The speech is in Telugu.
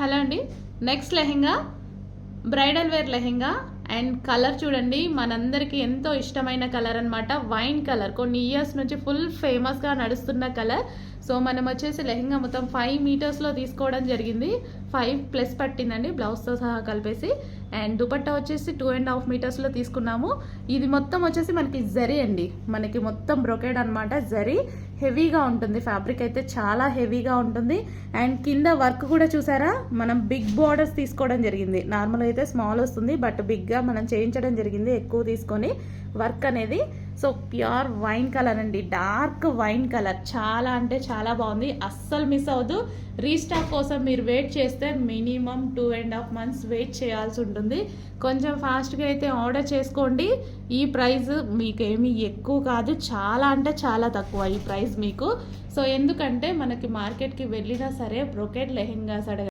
హలో అండి. Next lehenga bridal wear lehenga and colour చూడండి, మనందరికీ ఎంతో ఇష్టమైన కలర్ అనమాట. వైన్ కలర్, కొన్ని ఇయర్స్ నుంచి ఫుల్ ఫేమస్గా నడుస్తున్న కలర్. సో మనం వచ్చేసి లెహెంగా మొత్తం 5 మీటర్స్లో తీసుకోవడం జరిగింది. 5+ పట్టిందండి బ్లౌజ్తో సహా కలిపేసి. అండ్ దుపట్టా వచ్చేసి 2.5 మీటర్స్లో తీసుకున్నాము. ఇది మొత్తం వచ్చేసి మనకి జరీ అండి, మనకి మొత్తం బ్రొకేడ్ అనమాట. జరీ హెవీగా ఉంటుంది, ఫ్యాబ్రిక్ అయితే చాలా హెవీగా ఉంటుంది. అండ్ కింద వర్క్ కూడా చూసారా, మనం బిగ్ బార్డర్స్ తీసుకోవడం జరిగింది. నార్మల్ అయితే స్మాల్ వస్తుంది, బట్ బిగ్గా మనం చేయించడం జరిగింది ఎక్కువ తీసుకొని వర్క్ అనేది. సో ప్యూర్ వైన్ కలర్ అండి, డార్క్ వైన్ కలర్, చాలా అంటే చాలా బాగుంది. అస్సలు మిస్ అవ్వదు. రీస్టాక్ కోసం మీరు వెయిట్ చేస్తే మినిమం 2.5 months వెయిట్ చేయాల్సి ఉంటుంది. కొంచెం ఫాస్ట్గా అయితే ఆర్డర్ చేసుకోండి. ఈ ప్రైస్ మీకేమీ ఎక్కువ కాదు, చాలా అంటే చాలా తక్కువ ఈ ప్రైస్ మీకు. సో ఎందుకంటే మనకి మార్కెట్కి వెళ్ళినా సరే బ్రొకెట్ లెహెంగాస్